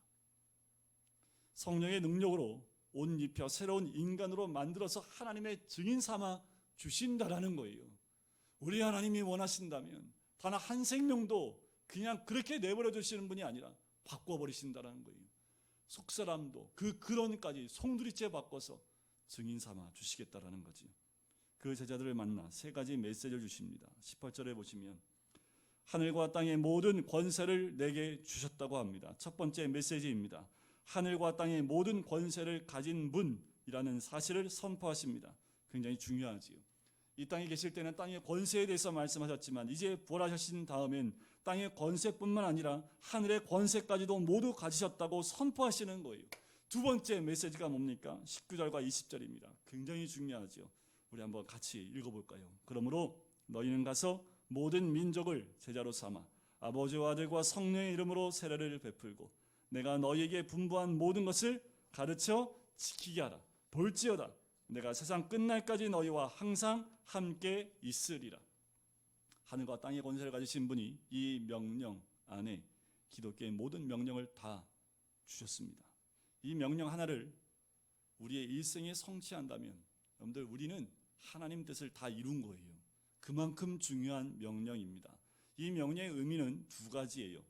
성령의 능력으로 옷 입혀 새로운 인간으로 만들어서 하나님의 증인 삼아 주신다라는 거예요. 우리 하나님이 원하신다면 단 한 생명도 그냥 그렇게 내버려 두시는 분이 아니라 바꿔버리신다라는 거예요. 속사람도 그 근원까지 송두리째 바꿔서 증인 삼아 주시겠다라는 거지. 그 제자들을 만나 세 가지 메시지를 주십니다. 18절에 보시면 하늘과 땅의 모든 권세를 내게 주셨다고 합니다. 첫 번째 메시지입니다. 하늘과 땅의 모든 권세를 가진 분이라는 사실을 선포하십니다. 굉장히 중요하지요. 이 땅에 계실 때는 땅의 권세에 대해서 말씀하셨지만 이제 부활하신 다음엔 땅의 권세뿐만 아니라 하늘의 권세까지도 모두 가지셨다고 선포하시는 거예요. 두 번째 메시지가 뭡니까? 19절과 20절입니다. 굉장히 중요하죠. 우리 한번 같이 읽어볼까요? 그러므로 너희는 가서 모든 민족을 제자로 삼아 아버지와 아들과 성령의 이름으로 세례를 베풀고 내가 너희에게 분부한 모든 것을 가르쳐 지키게 하라. 볼지어다 내가 세상 끝날까지 너희와 항상 함께 있으리라. 하늘과 땅의 권세를 가지신 분이 이 명령 안에 기독교의 모든 명령을 다 주셨습니다. 이 명령 하나를 우리의 일생에 성취한다면 여러분들 우리는 하나님 뜻을 다 이룬 거예요. 그만큼 중요한 명령입니다. 이 명령의 의미는 두 가지예요.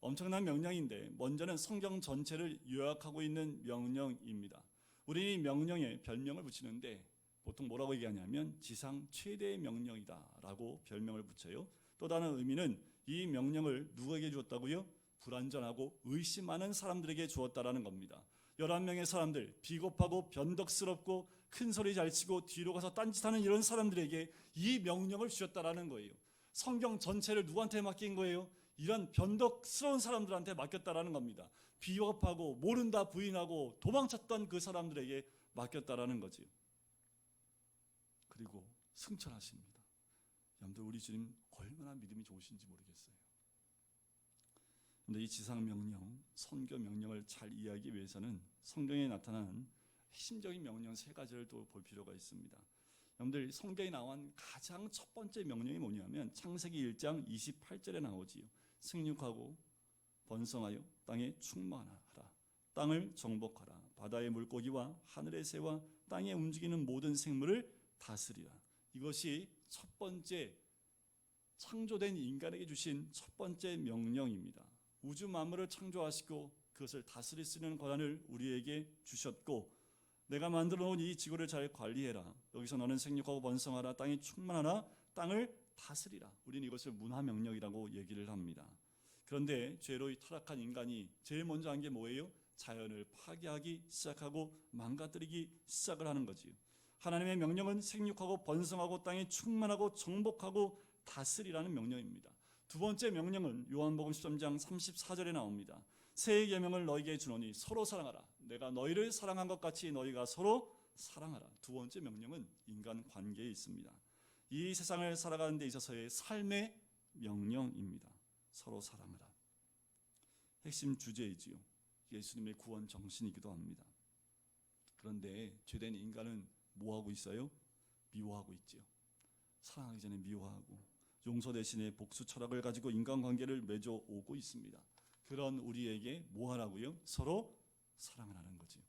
엄청난 명령인데 먼저는 성경 전체를 요약하고 있는 명령입니다. 우리 이 명령에 별명을 붙이는데 보통 뭐라고 얘기하냐면 지상 최대의 명령이다라고 별명을 붙여요. 또 다른 의미는 이 명령을 누구에게 주었다고요? 불완전하고 의심하는 사람들에게 주었다라는 겁니다. 11명의 사람들, 비겁하고 변덕스럽고 큰 소리 잘 치고 뒤로 가서 딴짓하는 이런 사람들에게 이 명령을 주셨다라는 거예요. 성경 전체를 누구한테 맡긴 거예요? 이런 변덕스러운 사람들한테 맡겼다라는 겁니다. 비겁하고 모른다 부인하고 도망쳤던 그 사람들에게 맡겼다라는 거지요. 그리고 승천하십니다. 여러분들 우리 주님 얼마나 믿음이 좋으신지 모르겠어요. 그런데 이 지상 명령, 선교 명령을 잘 이해하기 위해서는 성경에 나타난 핵심적인 명령 3가지를 또 볼 필요가 있습니다. 여러분들 성경에 나온 가장 첫 번째 명령이 뭐냐면 창세기 1장 28절에 나오지요. 생육하고 번성하여 땅에 충만하라. 땅을 정복하라. 바다의 물고기와 하늘의 새와 땅에 움직이는 모든 생물을 다스리라. 이것이 첫 번째 창조된 인간에게 주신 첫 번째 명령입니다. 우주 만물을 창조하시고 그것을 다스릴 수 있는 권한을 우리에게 주셨고, 내가 만들어 놓은 이 지구를 잘 관리해라. 여기서 너는 생육하고 번성하라. 땅이 충만하라. 땅을 다스리라. 우리는 이것을 문화명령이라고 얘기를 합니다. 그런데 죄로 타락한 인간이 제일 먼저 한 게 뭐예요? 자연을 파괴하기 시작하고 망가뜨리기 시작을 하는 거지요. 하나님의 명령은 생육하고 번성하고 땅이 충만하고 정복하고 다스리라는 명령입니다. 두 번째 명령은 요한복음 13장 34절에 나옵니다. 새 계명을 너희에게 주노니 서로 사랑하라. 내가 너희를 사랑한 것 같이 너희가 서로 사랑하라. 두 번째 명령은 인간 관계에 있습니다. 이 세상을 살아가는 데 있어서의 삶의 명령입니다. 서로 사랑하라. 핵심 주제이지요. 예수님의 구원 정신이기도 합니다. 그런데 죄된 인간은 뭐하고 있어요? 미워하고 있지요. 사랑하기 전에 미워하고 용서 대신에 복수 철학을 가지고 인간관계를 맺어오고 있습니다. 그런 우리에게 뭐 하라고요? 서로 사랑하라는 거지요.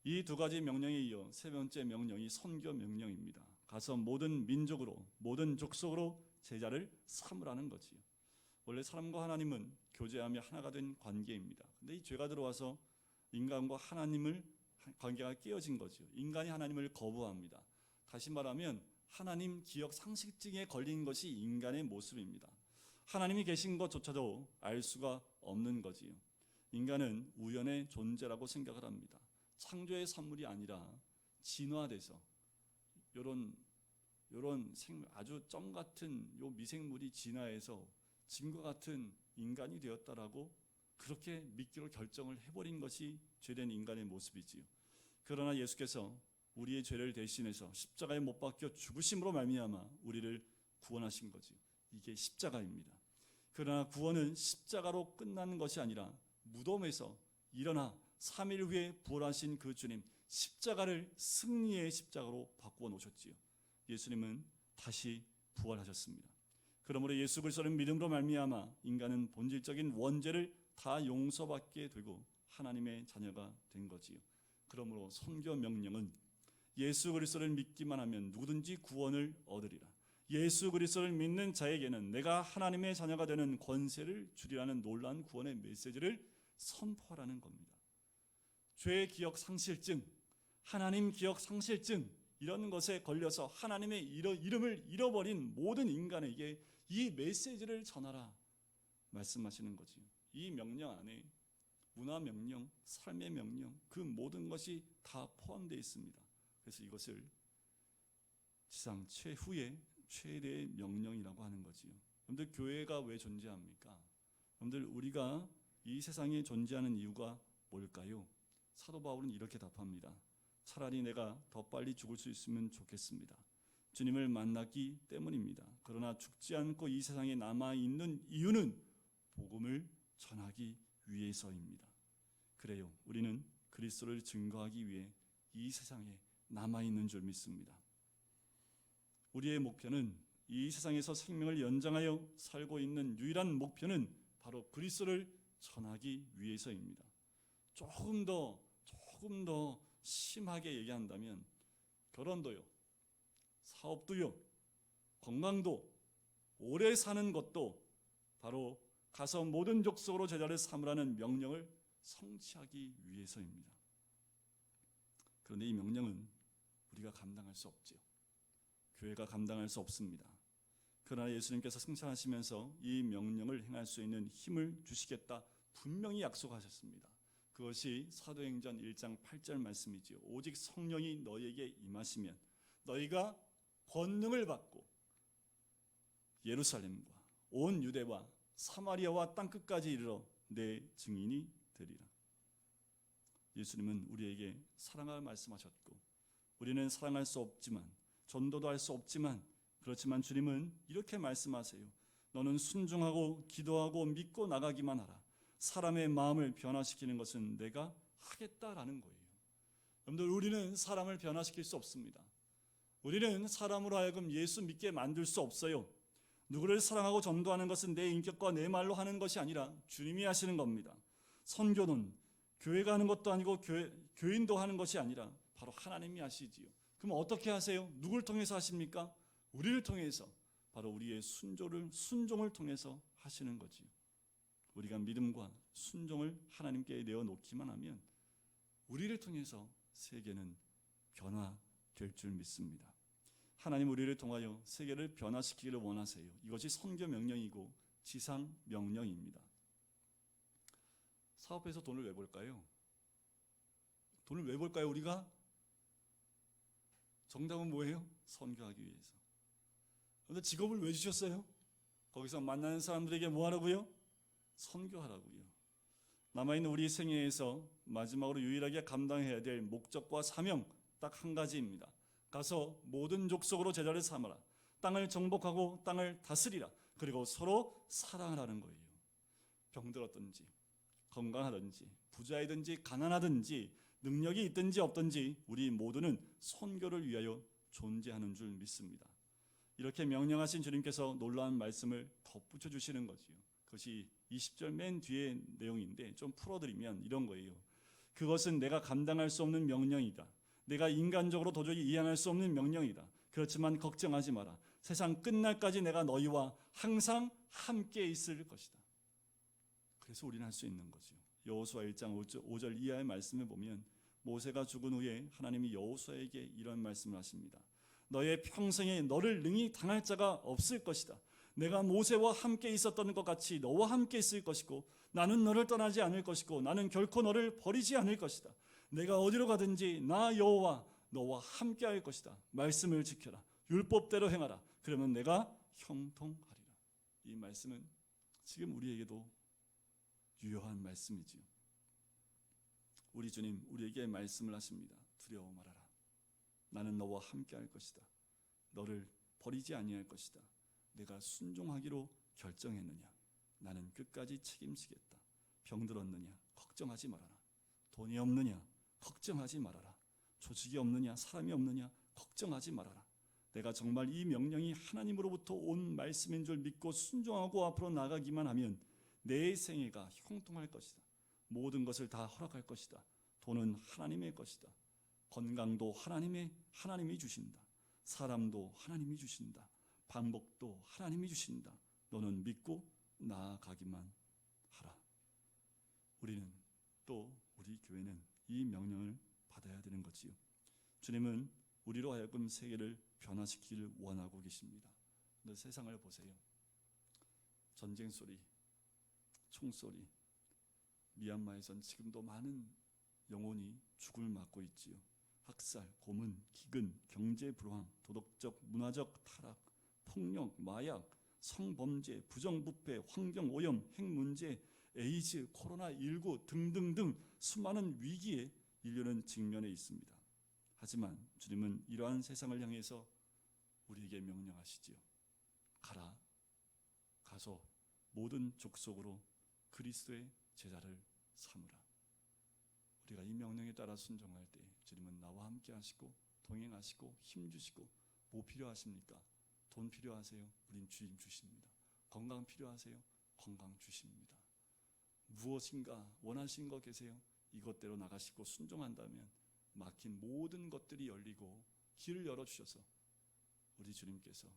이 2가지 명령에 이어 3번째 명령이 선교 명령입니다. 가서 모든 민족으로 모든 족속으로 제자를 삼으라는 거지요. 원래 사람과 하나님은 교제하며 하나가 된 관계입니다. 근데 이 죄가 들어와서 인간과 하나님을 관계가 깨어진 거죠. 인간이 하나님을 거부합니다. 다시 말하면 하나님 기억 상실증에 걸린 것이 인간의 모습입니다. 하나님이 계신 것조차도 알 수가 없는 거지요. 인간은 우연의 존재라고 생각을 합니다. 창조의 산물이 아니라 진화돼서 요런 아주 점 같은 요 미생물이 진화해서 지금과 같은 인간이 되었다라고 그렇게 믿기로 결정을 해버린 것이 죄된 인간의 모습이지요. 그러나 예수께서 우리의 죄를 대신해서 십자가에 못 박혀 죽으심으로 말미암아 우리를 구원하신 거지요. 이게 십자가입니다. 그러나 구원은 십자가로 끝나는 것이 아니라 무덤에서 일어나 3일 후에 부활하신 그 주님, 십자가를 승리의 십자가로 바꾸어 놓으셨지요. 예수님은 다시 부활하셨습니다. 그러므로 예수 그리스도를 믿음으로 말미암아 인간은 본질적인 원죄를 다 용서받게 되고 하나님의 자녀가 된 거지요. 그러므로 선교 명령은 예수 그리스도를 믿기만 하면 누구든지 구원을 얻으리라. 예수 그리스도를 믿는 자에게는 내가 하나님의 자녀가 되는 권세를 주리라는 놀라운 구원의 메시지를 선포하라는 겁니다. 죄의 기억 상실증, 하나님 기억 상실증 이런 것에 걸려서 하나님의 이름을 잃어버린 모든 인간에게 이 메시지를 전하라 말씀하시는 거지요. 이 명령 안에 문화 명령, 삶의 명령 그 모든 것이 다 포함되어 있습니다. 그래서 이것을 지상 최후의 최대의 명령이라고 하는 거지요. 여러분들 교회가 왜 존재합니까? 여러분들 우리가 이 세상에 존재하는 이유가 뭘까요? 사도 바울은 이렇게 답합니다. 차라리 내가 더 빨리 죽을 수 있으면 좋겠습니다. 주님을 만났기 때문입니다. 그러나 죽지 않고 이 세상에 남아있는 이유는 복음을 전하기 위해서입니다. 그래요. 우리는 그리스도를 증거하기 위해 이 세상에 남아있는 줄 믿습니다. 우리의 목표는 이 세상에서 생명을 연장하여 살고 있는 유일한 목표는 바로 그리스도를 전하기 위해서입니다. 조금 더 심하게 얘기한다면 결혼도요, 사업도요, 건강도, 오래 사는 것도 바로 가서 모든 족속으로 제자를 삼으라는 명령을 성취하기 위해서입니다. 그런데 이 명령은 우리가 감당할 수 없지요. 교회가 감당할 수 없습니다. 그러나 예수님께서 승천하시면서 이 명령을 행할 수 있는 힘을 주시겠다 분명히 약속하셨습니다. 그것이 사도행전 1장 8절 말씀이지요. 오직 성령이 너희에게 임하시면 너희가 권능을 받고 예루살렘과 온 유대와 사마리아와 땅끝까지 이르러 내 증인이 되리라. 예수님은 우리에게 사랑을 말씀하셨고 우리는 사랑할 수 없지만 전도도 할 수 없지만 그렇지만 주님은 이렇게 말씀하세요. 너는 순종하고 기도하고 믿고 나가기만 하라. 사람의 마음을 변화시키는 것은 내가 하겠다라는 거예요. 여러분들, 우리는 사람을 변화시킬 수 없습니다. 우리는 사람으로 하여금 예수 믿게 만들 수 없어요. 누구를 사랑하고 전도하는 것은 내 인격과 내 말로 하는 것이 아니라 주님이 하시는 겁니다. 선교는 교회가 하는 것도 아니고 교인도 하는 것이 아니라 바로 하나님이 하시지요. 그럼 어떻게 하세요? 누굴 통해서 하십니까? 우리를 통해서, 바로 우리의 순종을 통해서 하시는 거지요. 우리가 믿음과 순종을 하나님께 내어놓기만 하면 우리를 통해서 세계는 변화될 줄 믿습니다. 하나님 우리를 통하여 세계를 변화시키기를 원하세요. 이것이 선교 명령이고 지상 명령입니다. 사업해서 돈을 왜 벌까요? 돈을 왜 벌까요? 우리가? 정답은 뭐예요? 선교하기 위해서. 그런데 직업을 왜 주셨어요? 거기서 만나는 사람들에게 뭐 하라고요? 선교하라고요. 남아있는 우리 생애에서 마지막으로 유일하게 감당해야 될 목적과 사명 딱 한 가지입니다. 가서 모든 족속으로 제자를 삼아라. 땅을 정복하고 땅을 다스리라. 그리고 서로 사랑하라는 거예요. 병들었든지 건강하든지 부자이든지 가난하든지 능력이 있든지 없든지 우리 모두는 선교를 위하여 존재하는 줄 믿습니다. 이렇게 명령하신 주님께서 놀라운 말씀을 덧붙여 주시는 거지요. 그것이 20절 맨 뒤의 내용인데 좀 풀어드리면 이런 거예요. 그것은 내가 감당할 수 없는 명령이다. 내가 인간적으로 도저히 이해할 수 없는 명령이다. 그렇지만 걱정하지 마라. 세상 끝날까지 내가 너희와 항상 함께 있을 것이다. 그래서 우리는 할 수 있는 거죠. 여호수아 1장 5절 이하의 말씀을 보면 모세가 죽은 후에 하나님이 여호수아에게 이런 말씀을 하십니다. 너의 평생에 너를 능히 당할 자가 없을 것이다. 내가 모세와 함께 있었던 것 같이 너와 함께 있을 것이고 나는 너를 떠나지 않을 것이고 나는 결코 너를 버리지 않을 것이다. 내가 어디로 가든지 나 여호와 너와 함께 할 것이다. 말씀을 지켜라. 율법대로 행하라. 그러면 내가 형통하리라. 이 말씀은 지금 우리에게도 유효한 말씀이지요. 우리 주님 우리에게 말씀을 하십니다. 두려워 말아라. 나는 너와 함께 할 것이다. 너를 버리지 아니할 것이다. 내가 순종하기로 결정했느냐? 나는 끝까지 책임지겠다. 병들었느냐? 걱정하지 말아라. 돈이 없느냐? 걱정하지 말아라. 조직이 없느냐? 사람이 없느냐? 걱정하지 말아라. 내가 정말 이 명령이 하나님으로부터 온 말씀인 줄 믿고 순종하고 앞으로 나가기만 하면 내 생애가 형통할 것이다. 모든 것을 다 허락할 것이다. 돈은 하나님의 것이다. 건강도 하나님이 주신다. 사람도 하나님이 주신다. 방법도 하나님이 주신다. 너는 믿고 나아가기만 하라. 우리는 또 우리 교회는 이 명령을 받아야 되는 거지요. 주님은 우리로 하여금 세계를 변화시키기를 원하고 계십니다. 근데 세상을 보세요. 전쟁 소리, 총소리, 미얀마에선 지금도 많은 영혼이 죽음을 맞고 있지요. 학살, 고문, 기근, 경제 불황, 도덕적, 문화적 타락, 폭력, 마약, 성범죄, 부정부패, 환경오염, 핵문제, 에이즈, 코로나19 등등등 수많은 위기에 인류는 직면해 있습니다. 하지만 주님은 이러한 세상을 향해서 우리에게 명령하시지요. 가라. 가서 모든 족속으로 그리스도의 제자를 삼으라. 우리가 이 명령에 따라 순종할 때 주님은 나와 함께 하시고 동행하시고 힘주시고 뭐 필요하십니까? 돈 필요하세요? 우린 주님 주십니다. 건강 필요하세요? 건강 주십니다. 무엇인가 원하신 거 계세요? 이것대로 나가시고 순종한다면 막힌 모든 것들이 열리고 길을 열어주셔서 우리 주님께서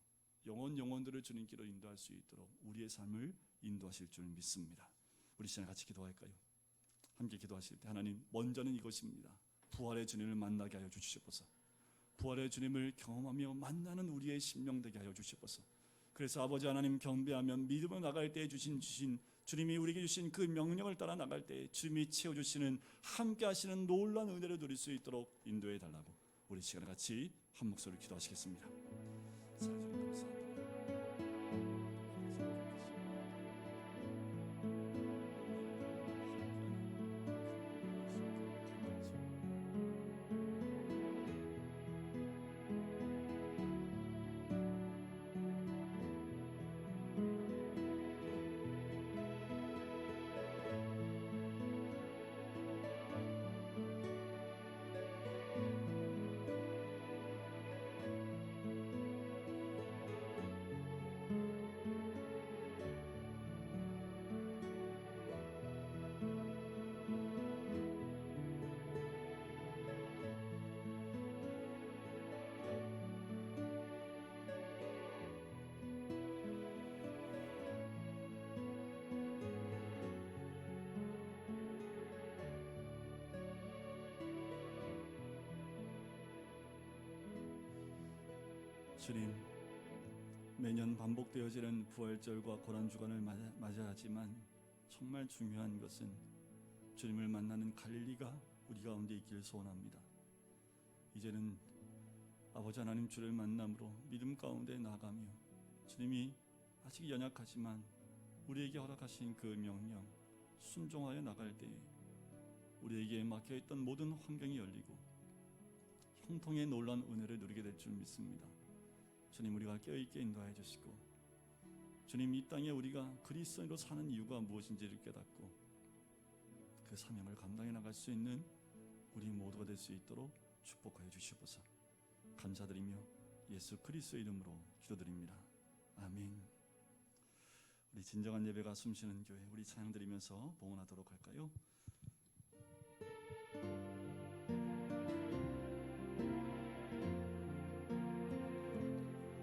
영혼들을 주님께로 인도할 수 있도록 우리의 삶을 인도하실 줄 믿습니다. 우리 시간 같이 기도할까요? 함께 기도하실 때 하나님, 먼저는 이것입니다. 부활의 주님을 만나게 하여 주시옵소서. 부활의 주님을 경험하며 만나는 우리의 심령 되게 하여 주시옵소서. 그래서 아버지 하나님 경배하며 믿음으로 나갈 때 주신 주님이 우리에게 주신 그 명령을 따라 나갈 때 주님이 채워주시는 함께 하시는 놀라운 은혜를 누릴 수 있도록 인도해 달라고 우리 시간에 같이 한 목소리로 기도하시겠습니다. 사랑하는 감사합니다. 주님, 매년 반복되어지는 부활절과 고난주간을 맞이하지만 정말 중요한 것은 주님을 만나는 갈릴리가 우리 가운데 있기를 소원합니다. 이제는 아버지 하나님 주를 만남으로 믿음 가운데 나아가며 주님이 아직 연약하지만 우리에게 허락하신 그 명령 순종하여 나갈 때에 우리에게 막혀있던 모든 환경이 열리고 형통의 놀라운 은혜를 누리게 될 줄 믿습니다. 주님, 우리가 깨어있게 인도하여 주시고 주님, 이 땅에 우리가 그리스도인으로 사는 이유가 무엇인지를 깨닫고 그 사명을 감당해 나갈 수 있는 우리 모두가 될 수 있도록 축복하여 주시옵소서. 감사드리며 예수 그리스도의 이름으로 기도드립니다. 아멘. 우리 진정한 예배가 숨쉬는 교회, 우리 찬양 드리면서 봉헌하도록 할까요?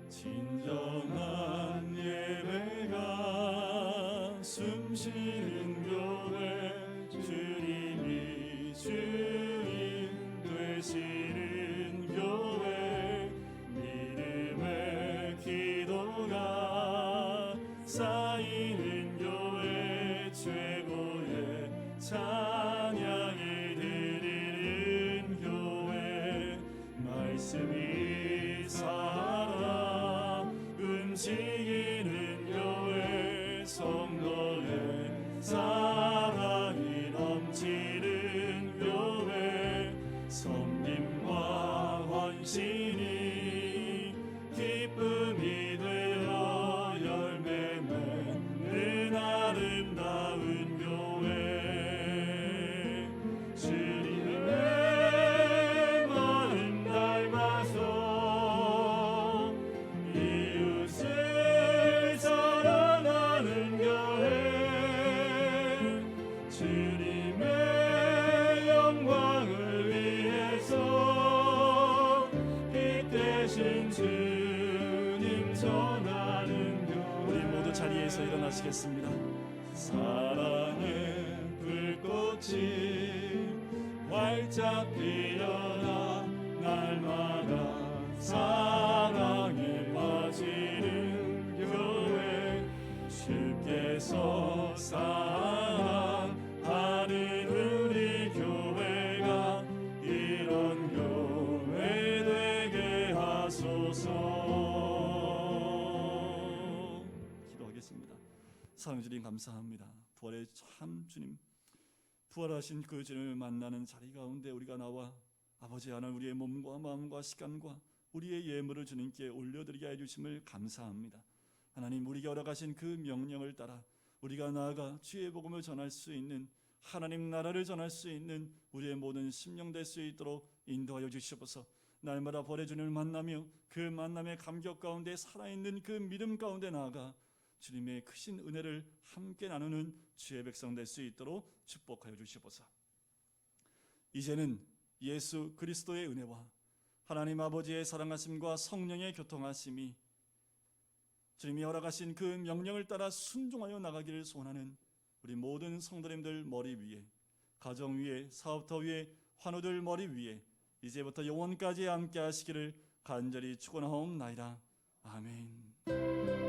진정한 예배가 숨쉬는 교회, 주님이 주인 되시는 교회, 믿음의 기도가 쌓이는 교회, 최고의 찬양이 드리는 교회, 말씀이 살아 움직이는 교회, 성도의 사랑이 넘치는 교회, 섬김과 헌신이 기쁨이 되어 열매 맺는 아름다운 교회, 주님의 마음 닮아서 이웃을 사랑하는 교회, 주님의 영광을 위해서 빛 대신 주님 전하는 교회. 우리 모두 자리에서 일어나시겠습니다. 사랑의 불꽃이 활짝 피어나 날마다 사랑에 빠지는 교회, 주께서 사랑하는 우리 교회가 이런 교회 되게 하소서. 기도하겠습니다. 사랑해 주님 감사합니다. 부활의 참 주님, 부활하신 그 주님을 만나는 자리 가운데 우리가 나와 아버지 하나님, 우리의 몸과 마음과 시간과 우리의 예물을 주님께 올려드리게 해주심을 감사합니다. 하나님, 우리에게 허락하신 그 명령을 따라 우리가 나아가 주의 복음을 전할 수 있는, 하나님 나라를 전할 수 있는 우리의 모든 심령 될 수 있도록 인도하여 주시옵소서. 날마다 부활의 주님을 만나며 그 만남의 감격 가운데 살아있는 그 믿음 가운데 나아가 주님의 크신 은혜를 함께 나누는 주의 백성 될 수 있도록 축복하여 주시옵소서. 이제는 예수 그리스도의 은혜와 하나님 아버지의 사랑하심과 성령의 교통하심이 주님이 허락하신 그 명령을 따라 순종하여 나가기를 소원하는 우리 모든 성도님들 머리 위에, 가정 위에, 사업터 위에, 환우들 머리 위에 이제부터 영원까지 함께 하시기를 간절히 축원하옵나이다. 아멘.